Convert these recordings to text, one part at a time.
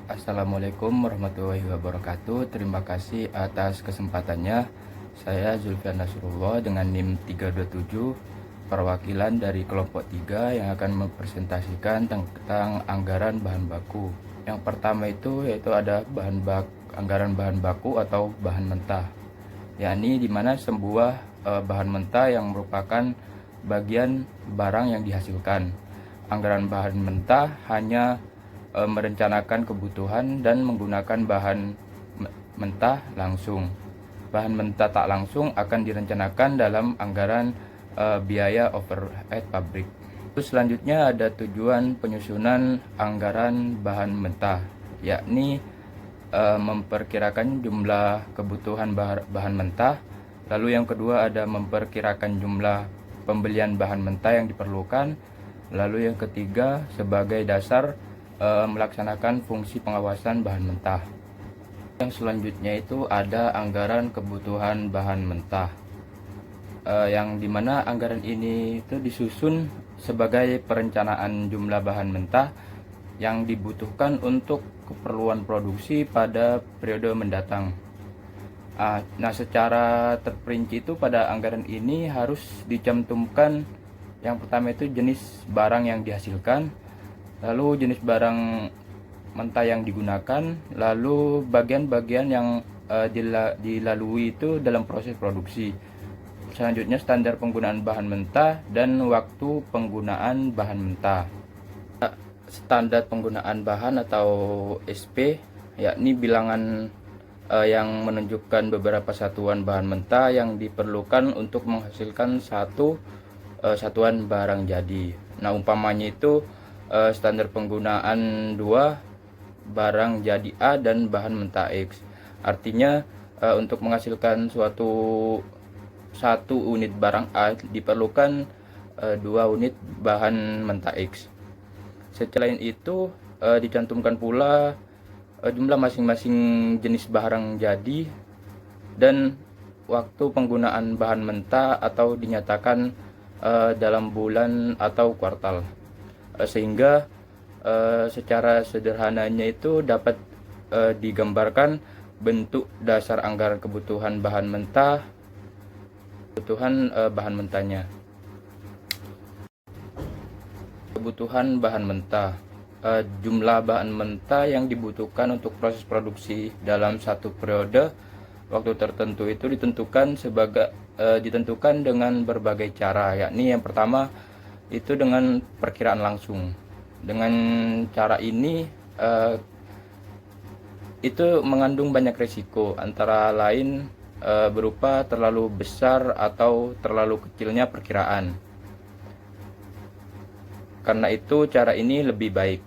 Assalamualaikum warahmatullahi wabarakatuh. Terima kasih atas kesempatannya. Saya Zulfian Nasrullah dengan NIM 327, perwakilan dari kelompok 3 yang akan mempresentasikan tentang anggaran bahan baku. Yang pertama itu yaitu ada anggaran bahan baku atau bahan mentah, yakni di mana sebuah bahan mentah yang merupakan bagian barang yang dihasilkan. Anggaran bahan mentah hanya merencanakan kebutuhan dan menggunakan bahan mentah langsung. Bahan mentah tak langsung akan direncanakan dalam anggaran biaya overhead pabrik. Terus selanjutnya ada tujuan penyusunan anggaran bahan mentah, yakni memperkirakan jumlah kebutuhan bahan mentah. Lalu yang kedua ada memperkirakan jumlah pembelian bahan mentah yang diperlukan. Lalu yang ketiga sebagai dasar melaksanakan fungsi pengawasan bahan mentah. Yang selanjutnya itu ada anggaran kebutuhan bahan mentah, yang dimana anggaran ini itu disusun sebagai perencanaan jumlah bahan mentah yang dibutuhkan untuk keperluan produksi pada periode mendatang. Nah, secara terperinci itu pada anggaran ini harus dicantumkan yang pertama itu jenis barang yang dihasilkan, lalu jenis barang mentah yang digunakan, lalu bagian-bagian yang dilalui itu dalam proses produksi. Selanjutnya standar penggunaan bahan mentah dan waktu penggunaan bahan mentah. Standar penggunaan bahan atau SP, yakni bilangan yang menunjukkan beberapa satuan bahan mentah yang diperlukan untuk menghasilkan satu satuan barang jadi. Nah, umpamanya itu standar penggunaan 2 barang jadi A dan bahan mentah X. Artinya untuk menghasilkan satu unit barang A diperlukan 2 unit bahan mentah X. Selain itu dicantumkan pula jumlah masing-masing jenis barang jadi dan waktu penggunaan bahan mentah atau dinyatakan dalam bulan atau kuartal. Sehingga secara sederhananya itu dapat digambarkan bentuk dasar anggaran kebutuhan bahan mentah, bahan mentahnya. Kebutuhan bahan mentah, jumlah bahan mentah yang dibutuhkan untuk proses produksi dalam satu periode waktu tertentu itu ditentukan dengan berbagai cara, yakni yang pertama itu dengan perkiraan langsung. Dengan cara ini itu mengandung banyak risiko, antara lain berupa terlalu besar atau terlalu kecilnya perkiraan. Karena itu cara ini lebih baik.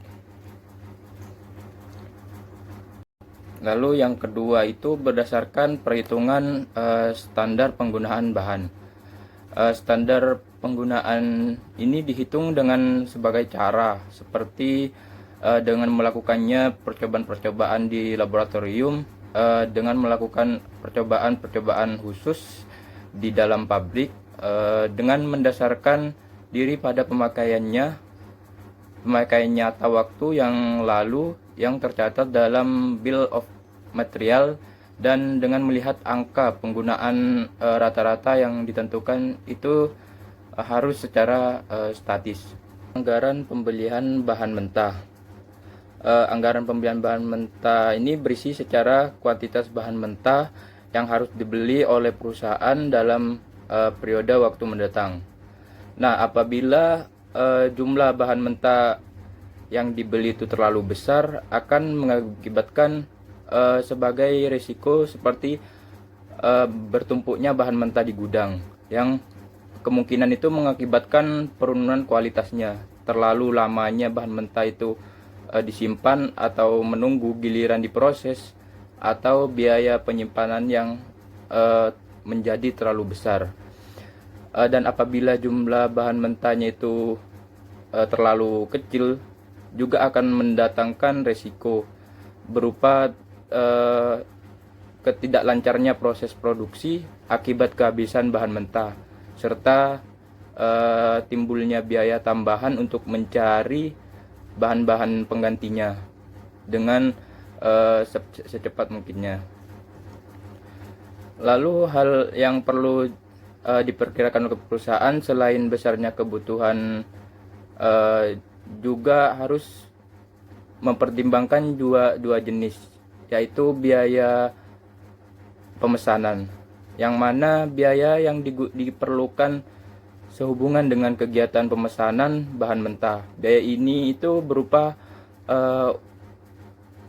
Lalu yang kedua itu berdasarkan perhitungan standar penggunaan bahan. Standar penggunaan ini dihitung dengan sebagai cara seperti dengan melakukannya percobaan-percobaan di laboratorium, dengan melakukan percobaan-percobaan khusus di dalam pabrik, dengan mendasarkan diri pada pemakaian nyata waktu yang lalu yang tercatat dalam bill of material, dan dengan melihat angka penggunaan rata-rata yang ditentukan itu harus secara statis. Anggaran pembelian bahan mentah. Anggaran pembelian bahan mentah ini berisi secara kuantitas bahan mentah yang harus dibeli oleh perusahaan dalam periode waktu mendatang. Nah, apabila jumlah bahan mentah yang dibeli itu terlalu besar, akan mengakibatkan sebagai risiko seperti bertumpuknya bahan mentah di gudang, yang kemungkinan itu mengakibatkan penurunan kualitasnya, terlalu lamanya bahan mentah itu disimpan atau menunggu giliran diproses, atau biaya penyimpanan yang menjadi terlalu besar. Dan apabila jumlah bahan mentahnya itu terlalu kecil, juga akan mendatangkan risiko berupa ketidaklancarnya proses produksi akibat kehabisan bahan mentah, serta timbulnya biaya tambahan untuk mencari bahan-bahan penggantinya. Dengan secepat mungkinnya. Lalu hal yang perlu diperkirakan oleh perusahaan selain besarnya kebutuhan, juga harus mempertimbangkan dua jenis, yaitu biaya pemesanan, yang mana biaya yang diperlukan sehubungan dengan kegiatan pemesanan bahan mentah. Biaya ini itu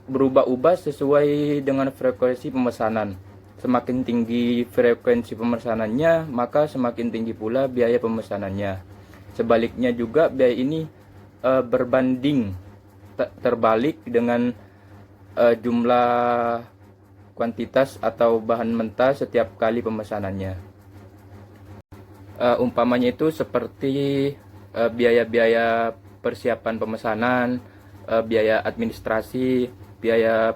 berubah-ubah sesuai dengan frekuensi pemesanan. Semakin tinggi frekuensi pemesanannya, maka semakin tinggi pula biaya pemesanannya. Sebaliknya juga biaya ini berbanding terbalik dengan jumlah kuantitas atau bahan mentah setiap kali pemesanannya. Umpamanya itu seperti biaya-biaya persiapan pemesanan, biaya administrasi, biaya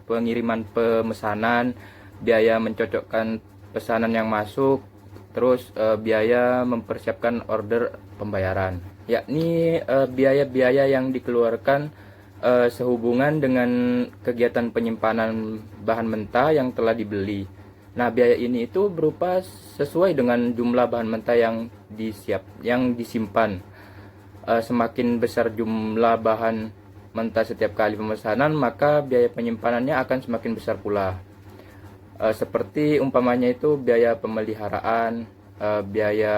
pengiriman pemesanan, biaya mencocokkan pesanan yang masuk, terus biaya mempersiapkan order pembayaran, yakni biaya-biaya yang dikeluarkan sehubungan dengan kegiatan penyimpanan bahan mentah yang telah dibeli. Nah, biaya ini itu berupa sesuai dengan jumlah bahan mentah yang disimpan. Semakin besar jumlah bahan mentah setiap kali pemesanan, maka biaya penyimpanannya akan semakin besar pula. Seperti umpamanya itu biaya pemeliharaan, biaya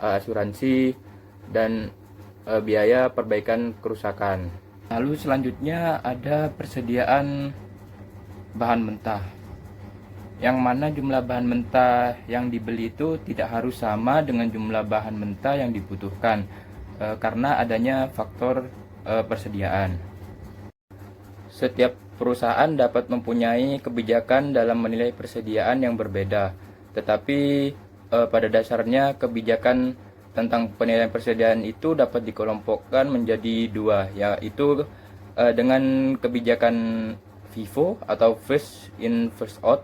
asuransi, dan biaya perbaikan kerusakan. Lalu selanjutnya ada persediaan bahan mentah, yang mana jumlah bahan mentah yang dibeli itu tidak harus sama dengan jumlah bahan mentah yang dibutuhkan, karena adanya faktor persediaan. Setiap perusahaan dapat mempunyai kebijakan dalam menilai persediaan yang berbeda, tetapi pada dasarnya kebijakan tentang penilaian persediaan itu dapat dikelompokkan menjadi dua, yaitu dengan kebijakan FIFO atau first in first out,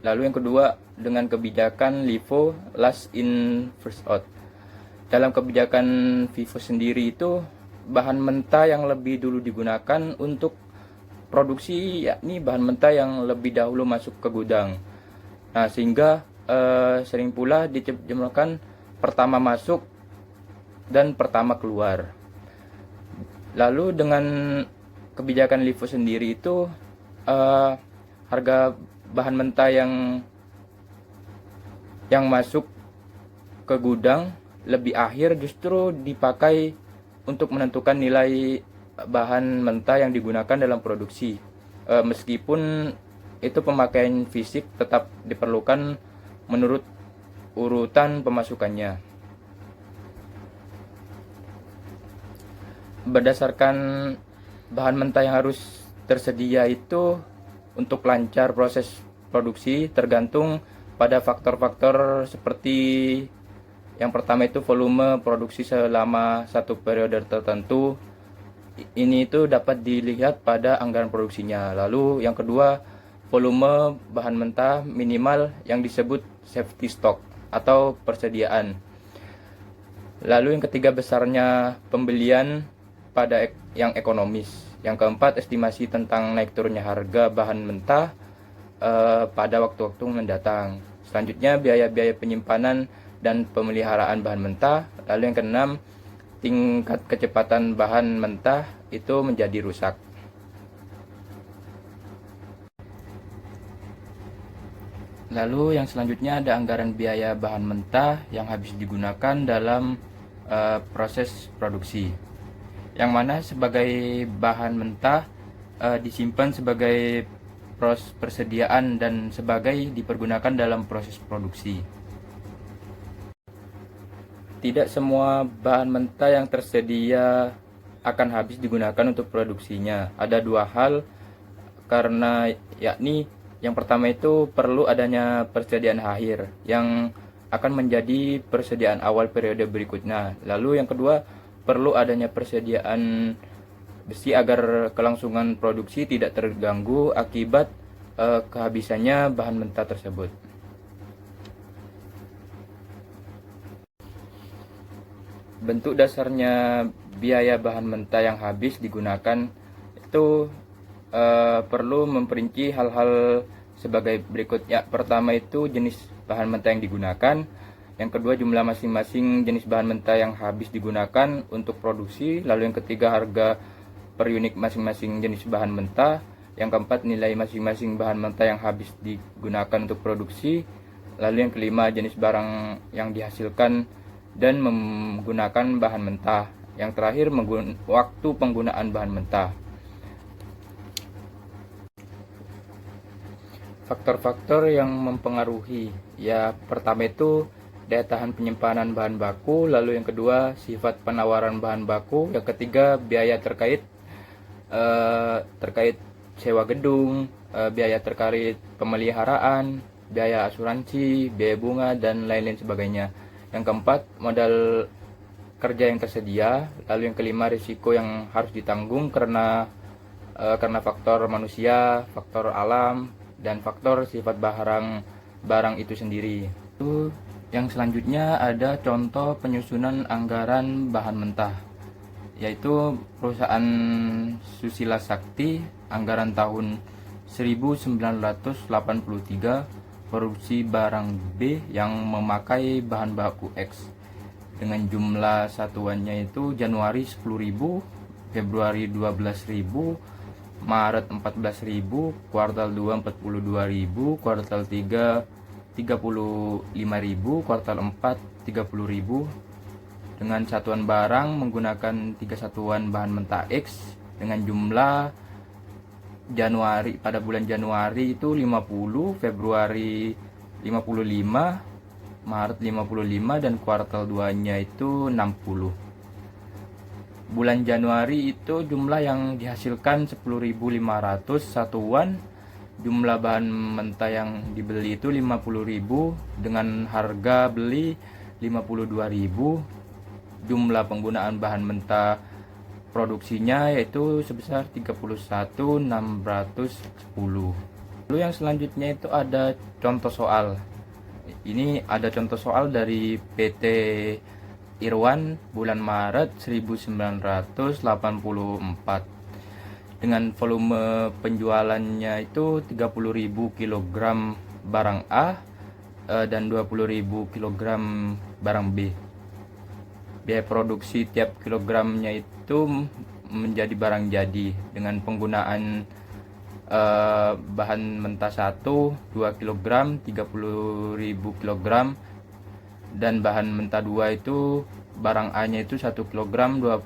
lalu yang kedua dengan kebijakan LIFO last in first out. Dalam kebijakan FIFO sendiri itu bahan mentah yang lebih dulu digunakan untuk produksi, yakni bahan mentah yang lebih dahulu masuk ke gudang. Nah, sehingga sering pula diterjemahkan pertama masuk dan pertama keluar. Lalu dengan kebijakan LIFO sendiri itu harga bahan mentah yang masuk ke gudang lebih akhir justru dipakai untuk menentukan nilai bahan mentah yang digunakan dalam produksi, meskipun itu pemakaian fisik tetap diperlukan menurut urutan pemasukannya. Berdasarkan bahan mentah yang harus tersedia itu untuk lancar proses produksi tergantung pada faktor-faktor seperti yang pertama itu volume produksi selama satu periode tertentu. Ini itu dapat dilihat pada anggaran produksinya. Lalu yang kedua, volume bahan mentah minimal yang disebut safety stock atau persediaan. Lalu yang ketiga, besarnya pembelian pada yang ekonomis. Yang keempat, estimasi tentang naik turunnya harga bahan mentah pada waktu-waktu mendatang. Selanjutnya, biaya-biaya penyimpanan dan pemeliharaan bahan mentah. Lalu yang keenam, tingkat kecepatan bahan mentah itu menjadi rusak. Lalu yang selanjutnya ada anggaran biaya bahan mentah yang habis digunakan dalam proses produksi, yang mana sebagai bahan mentah disimpan sebagai persediaan dan sebagai dipergunakan dalam proses produksi. Tidak semua bahan mentah yang tersedia akan habis digunakan untuk produksinya. Ada dua hal, karena yakni yang pertama itu perlu adanya persediaan akhir yang akan menjadi persediaan awal periode berikutnya. Lalu yang kedua, perlu adanya persediaan besi agar kelangsungan produksi tidak terganggu akibat kehabisannya bahan mentah tersebut. Bentuk dasarnya biaya bahan mentah yang habis digunakan itu perlu memperinci hal-hal sebagai berikut. Ya, pertama itu jenis bahan mentah yang digunakan. Yang kedua, jumlah masing-masing jenis bahan mentah yang habis digunakan untuk produksi. Lalu yang ketiga, harga per unit masing-masing jenis bahan mentah. Yang keempat, nilai masing-masing bahan mentah yang habis digunakan untuk produksi. Lalu yang kelima, jenis barang yang dihasilkan dan menggunakan bahan mentah. Yang terakhir, waktu penggunaan bahan mentah. Faktor-faktor yang mempengaruhi, ya pertama itu daya tahan penyimpanan bahan baku, lalu yang kedua sifat penawaran bahan baku, yang ketiga biaya terkait sewa gedung, biaya terkait pemeliharaan, biaya asuransi, biaya bunga, dan lain-lain sebagainya. Yang keempat, modal kerja yang tersedia. Lalu yang kelima, risiko yang harus ditanggung karena faktor manusia, faktor alam, dan faktor sifat barang itu sendiri. Itu yang selanjutnya ada contoh penyusunan anggaran bahan mentah, yaitu perusahaan Susila Sakti, anggaran tahun 1983, produksi barang B yang memakai bahan baku X dengan jumlah satuannya itu Januari 10.000, Februari 12.000, Maret 14.000, kuartal 2 42.000, kuartal 3 35.000, kuartal 4 30.000, dengan satuan barang menggunakan 3 satuan bahan mentah X dengan jumlah Januari, pada bulan Januari itu 50, Februari 55, Maret 55, dan kuartal 2-nya itu 60. Bulan Januari itu jumlah yang dihasilkan 10.500 satuan, jumlah bahan mentah yang dibeli itu 50.000 dengan harga beli 52.000, jumlah penggunaan bahan mentah produksinya yaitu sebesar 31.610. Lalu yang selanjutnya itu ada contoh soal. Ini ada contoh soal dari PT Irwan bulan Maret 1984 dengan volume penjualannya itu 30.000 kg barang A dan 20.000 kg barang B. Biaya produksi tiap kilogramnya itu menjadi barang jadi dengan penggunaan bahan mentah 1 2 kg 30.000 kg, dan bahan mentah 2 itu barang A nya itu 1 kg 20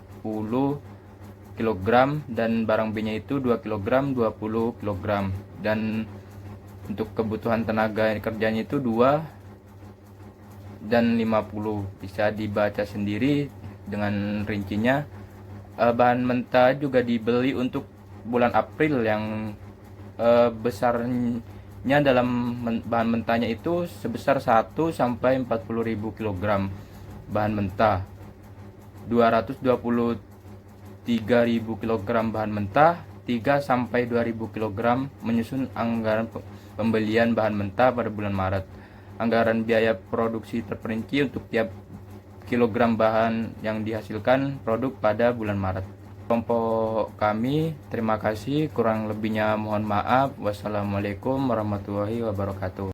kg, dan barang B nya itu 2 kg 20 kg, dan untuk kebutuhan tenaga kerjanya itu 2 dan 50. Bisa dibaca sendiri dengan rincinya. Bahan mentah juga dibeli untuk bulan April yang besarnya dalam bahan mentahnya itu sebesar 1 sampai 40.000 kg bahan mentah, 223.000 kg bahan mentah, 3 sampai 2.000 kg menyusun anggaran pembelian bahan mentah pada bulan Maret. Anggaran biaya produksi terperinci untuk tiap kilogram bahan yang dihasilkan produk pada bulan Maret. Kelompok kami, terima kasih. Kurang lebihnya mohon maaf. Wassalamualaikum warahmatullahi wabarakatuh.